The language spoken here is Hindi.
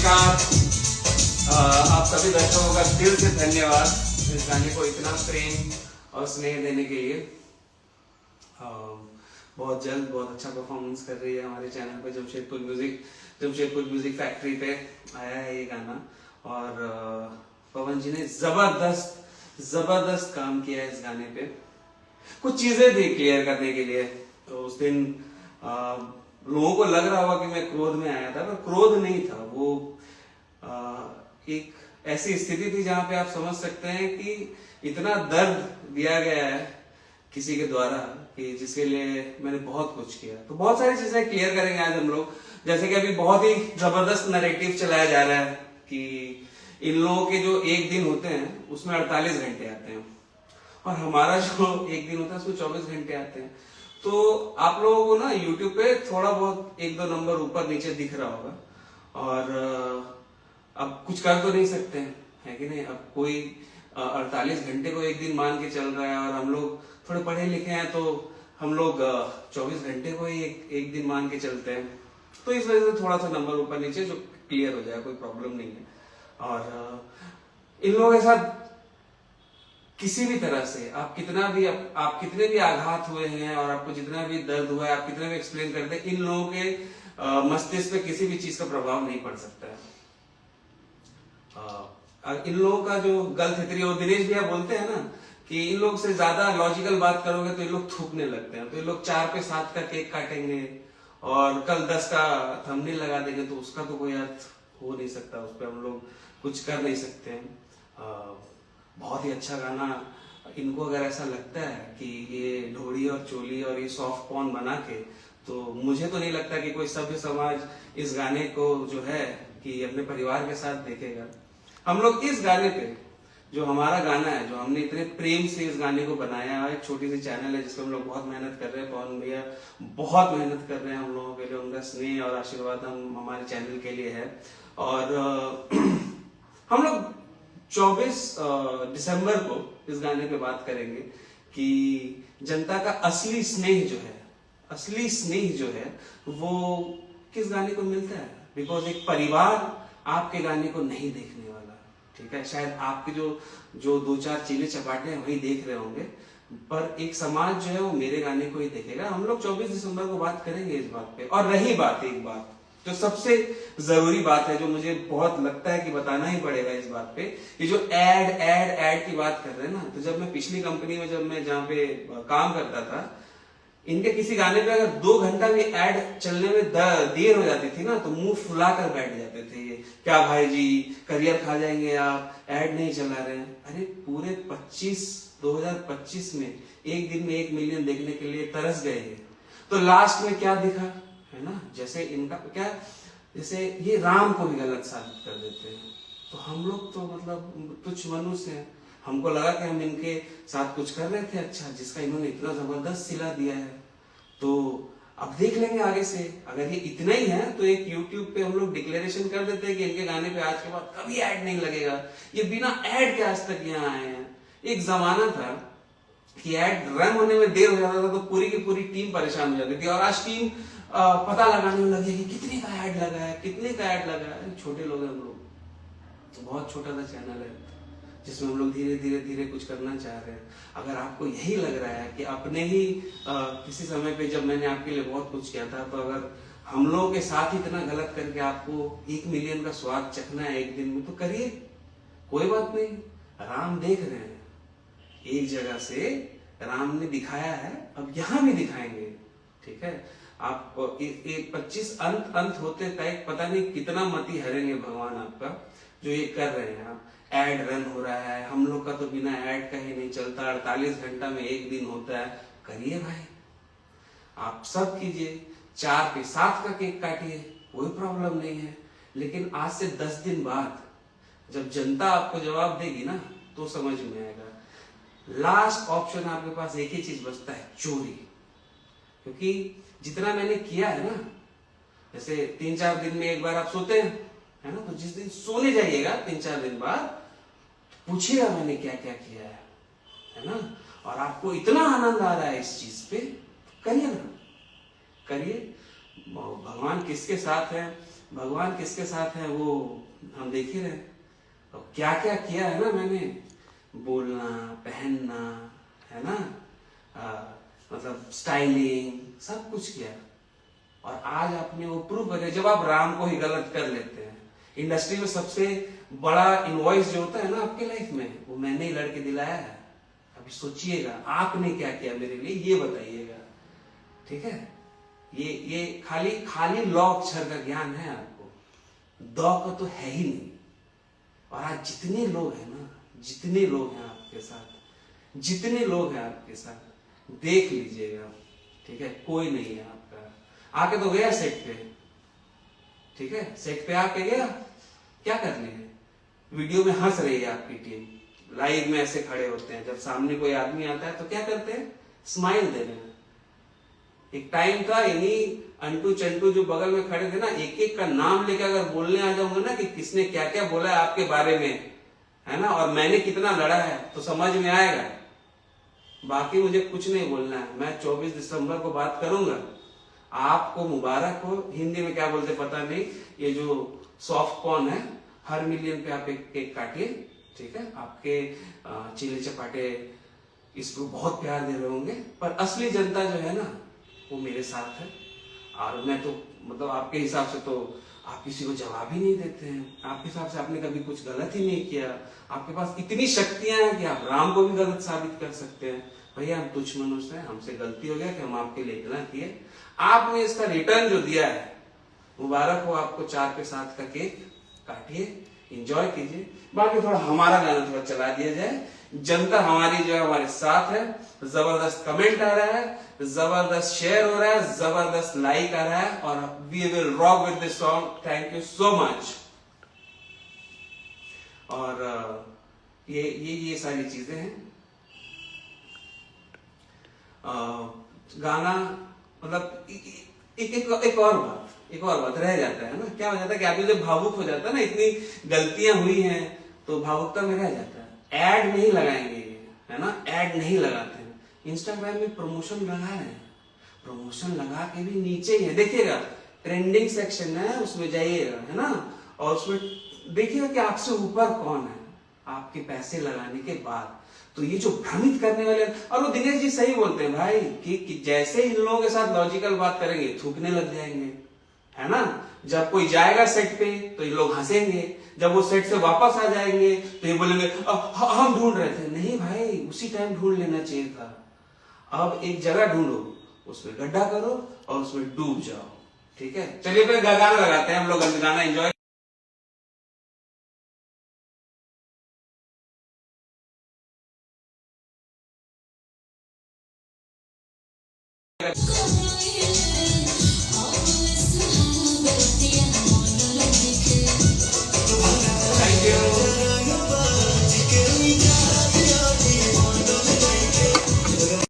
नमस्कार। आप सभी दर्शकों का दिल से धन्यवाद इस गाने को इतना प्रेम और स्नेह देने के लिए। बहुत जल्द बहुत अच्छा परफॉर्मेंस कर रही है हमारे चैनल पे जमशेदपुर म्यूजिक फैक्ट्री पे आया है ये गाना। और पवन जी ने जबरदस्त काम किया है इस गाने पे। कुछ चीजें थी क्लियर करने के लिए। तो उस दिन लोगों को लग रहा होगा कि मैं क्रोध में आया था, पर क्रोध नहीं था। वो एक ऐसी स्थिति थी जहां पे आप समझ सकते हैं कि इतना दर्द दिया गया है किसी के द्वारा कि जिसके लिए मैंने बहुत कुछ किया। तो बहुत सारी चीजें क्लियर करेंगे आज हम लोग। जैसे कि अभी बहुत ही जबरदस्त नैरेटिव चलाया जा रहा है कि इन लोगों के जो एक दिन होते हैं उसमें 48 घंटे आते हैं और हमारा जो एक दिन होता है उसमें 24 घंटे आते हैं। तो आप लोगों को ना यूट्यूब पे थोड़ा बहुत 1-2 नंबर ऊपर नीचे दिख रहा होगा और अब कुछ कर तो नहीं सकते हैं, है कि नहीं। अब कोई 48 घंटे को एक दिन मान के चल रहा है और हम लोग थोड़े पढ़े लिखे हैं तो हम लोग 24 घंटे को ही एक दिन मान के चलते हैं। तो इस वजह से थोड़ा सा नंबर ऊपर नीचे जो क्लियर हो जाए, कोई प्रॉब्लम नहीं है। और इन लोगों के साथ किसी भी तरह से आप कितने भी आघात हुए हैं और आपको जितना भी दर्द हुआ है, आप कितने भी एक्सप्लेन करते हैं, इन लोगों के मस्तिष्क पे किसी भी चीज का प्रभाव नहीं पड़ सकता है। इन लोगों का जो गल थितरी, वो दिनेश भैया बोलते हैं ना कि इन लोग से ज्यादा लॉजिकल बात करोगे तो इन लोग थूकने लगते हैं। तो इन लोग 4 पे 7 का केक काटेंगे और कल 10 का थंबनेल लगा देंगे, तो उसका तो कोई अर्थ हो नहीं सकता, उस पर हम लोग कुछ कर नहीं सकते हैं। बहुत ही अच्छा गाना। इनको अगर ऐसा लगता है कि ये ढोड़ी और चोली और ये सॉफ्ट पॉर्न बना के, तो मुझे तो नहीं लगता कि कोई सभ्य समाज इस गाने को जो है कि अपने परिवार के साथ देखेगा। हम लोग इस गाने पे, जो हमारा गाना है, जो हमने इतने प्रेम से इस गाने को बनाया है, एक छोटी सी चैनल है जिसमें हम लोग बहुत मेहनत कर रहे हैं। पवन भैया बहुत मेहनत कर रहे हैं हम लोगों के लिए, उनका स्नेह और आशीर्वाद हम हमारे चैनल के लिए है। और हम लोग 24 दिसंबर को इस गाने पे बात करेंगे कि जनता का असली स्नेह जो है वो किस गाने को मिलता है। बिकॉज एक परिवार आपके गाने को नहीं देखने वाला, ठीक है। शायद आपके जो 2-4 चीले चपाटे हैं वही देख रहे होंगे, पर एक समाज जो है वो मेरे गाने को ही देखेगा। हम लोग 24 दिसंबर को बात करेंगे इस बात पे। और रही बात एक बात जो सबसे जरूरी बात है, जो मुझे बहुत लगता है कि बताना ही पड़ेगा इस बात पे, ये जो एड की बात कर रहे हैं ना। तो जब मैं पिछली कंपनी में जहाँ पे काम करता था, इनके किसी गाने पे अगर 2 घंटा भी ऐड चलने में देर हो जाती थी ना, तो मुंह फुलाकर बैठ जाते थे। ये क्या भाई जी, करियर खा जाएंगे आप, ऐड नहीं चला रहे हैं। अरे पूरे 2025 में एक दिन में 1 मिलियन देखने के लिए तरस गए हैं। तो लास्ट में क्या दिखा, है ना। जैसे ये राम को भी गलत साबित कर देते हैं। तो हम लोग तो मतलब तुच्छ मनुष्य हैं। हमको लगा कि हम इनके साथ कुछ कर रहे थे अच्छा, जिसका इन्होंने इतना जबरदस्त सिला दिया है। तो अब देख लेंगे आगे से। अगर ये इतना ही है तो एक YouTube पे हम लोग डिक्लेरेशन कर देते हैं कि इनके गाने पे आज के बाद कभी ऐड नहीं लगेगा। ये बिना ऐड के आज तक यहाँ आए हैं। एक जमाना था कि ऐड रन होने में देर हो जाता था तो पूरी की पूरी टीम परेशान हो जाती थी, और आज टीम पता लगाने में लगी कि कितने का ऐड लगा है। छोटे लोग हैं हम लोग, तो बहुत छोटा सा चैनल है जिसमें हम लोग धीरे धीरे कुछ करना चाह रहे हैं। अगर आपको यही लग रहा है कि अपने ही किसी समय पे जब मैंने आपके लिए बहुत कुछ किया था, तो अगर हम लोगों के साथ ही इतना गलत करके आपको 1 मिलियन का स्वाद चखना है एक दिन में, तो करिए, कोई बात नहीं। राम देख रहे हैं, एक जगह से राम ने दिखाया है, अब यहां भी दिखाएंगे, ठीक है। आप 25 अंत होते तक पता नहीं कितना मती हरेंगे भगवान आपका, जो ये कर रहे हैं। आप एड रन हो रहा है, हम लोग का तो बिना ऐड का ही नहीं चलता, 48 घंटा में एक दिन होता है। करिए भाई, आप सब कीजिए, 4 पे 7 का केक काटिए, कोई प्रॉब्लम नहीं है। लेकिन आज से 10 दिन बाद जब जनता आपको जवाब देगी ना, तो समझ में आएगा। लास्ट ऑप्शन आपके पास एक ही चीज बचता है, चोरी। क्योंकि जितना मैंने किया है ना, जैसे 3-4 दिन में एक बार आप सोते हैं, है ना, तो जिस दिन सोने जाइएगा 3-4 दिन बाद, पूछिएगा मैंने क्या क्या किया है ना। और आपको इतना आनंद आ रहा है इस चीज पे, करिए ना, करिए। भगवान किसके साथ है भगवान किसके साथ है वो हम देख ही रहे हैं। और क्या क्या किया है ना मैंने, बोलना, पहनना, है ना, मतलब स्टाइलिंग, सब कुछ किया। और आज आपने वो प्रूव करे, जब आप राम को ही गलत कर लेते हैं। इंडस्ट्री में सबसे बड़ा इनवॉइस जो होता है ना आपके लाइफ में, वो मैंने ही लड़के दिलाया है। अभी सोचिएगा आपने क्या किया मेरे लिए, ये बताइएगा। ठीक है, ये खाली खाली लॉ अक्षर का ज्ञान है आपको, दौ का तो है ही नहीं। और आज जितने लोग हैं ना, जितने लोग हैं आपके साथ, जितने लोग हैं आपके साथ, देख लीजिएगा। ठीक है, कोई नहीं है आपका। आके तो गया सेट पे, ठीक है, सेट पे आके गया, क्या कर लिया, वीडियो में हंस रही है आपकी टीम, लाइव में ऐसे खड़े होते हैं, जब सामने कोई आदमी आता है तो क्या करते हैं, स्माइल दे रहे हैं। एक टाइम था, इन्हीं अंटू चंटू जो बगल में खड़े थे ना, एक एक का नाम लेकर अगर बोलने आ जाऊंगा ना कि किसने क्या क्या बोला है आपके बारे में, है ना, और मैंने कितना लड़ा है, तो समझ में आएगा। बाकी मुझे कुछ नहीं बोलना है। मैं 24 दिसंबर को बात करूंगा। आपको मुबारक हो, हिंदी में क्या बोलते पता नहीं, ये जो सॉफ्ट कॉर्न है, हर मिलियन पे आप एक केक काटिए। ठीक है, आपके चिल्ली चपाटे इसको बहुत प्यार दे रहे होंगे, पर असली जनता जो है ना, वो मेरे साथ है। और मैं तो मतलब आपके हिसाब से तो आप किसी को जवाब ही नहीं देते हैं। आपके हिसाब से आपने कभी कुछ गलत ही नहीं किया। आपके पास इतनी शक्तियां हैं कि आप राम को भी गलत साबित कर सकते हैं। भैया हम तुच्छ मनुष्य हैं, हमसे गलती हो गया कि हम आपके लिए इतना किए। आपने इसका रिटर्न जो दिया है, मुबारक हो आपको। 4 पे 7 का केक काटिए, एंजॉय कीजिए। बाकी थोड़ा हमारा गाना थोड़ा चला दिया जाए। जनता हमारी जो है हमारे साथ है। जबरदस्त कमेंट आ रहा है, जबरदस्त शेयर हो रहा है, जबरदस्त लाइक आ रहा है, और we will rock with this song. Thank you so much. और ये सारी चीजें हैं। गाना मतलब एक और बात रह जाता है ना, क्या हो जाता है कि आदमी जब भावुक हो जाता है ना, इतनी गलतियां हुई हैं तो भावुकता में रह जाता है। ऐड नहीं लगाएंगे, है ना, ऐड नहीं लगाते हैं। इंस्टाग्राम में प्रमोशन लगा रहे हैं, प्रमोशन लगा के भी नीचे ही है, देखिएगा ट्रेंडिंग सेक्शन है, उसमें जाइएगा, है ना, और उसमें देखिएगा कि आपसे ऊपर कौन है आपके पैसे लगाने के बाद। तो ये जो भ्रमित करने वाले, और वो दिनेश जी सही बोलते हैं भाई कि जैसे इन लोगों के साथ लॉजिकल बात करेंगे थूकने लग जाएंगे, है ना। जब कोई जाएगा सेट पे तो ये लोग हंसेंगे, जब वो सेट से वापस आ जाएंगे तो ये बोलेंगे हम ढूंढ रहे थे। नहीं भाई, उसी टाइम ढूंढ लेना चाहिए था। अब एक जगह ढूंढो, उसमें गड्ढा करो और उसमें डूब जाओ। ठीक है, चलिए फिर गाना लगाते हैं हम लोग, गाना एंजॉय। Go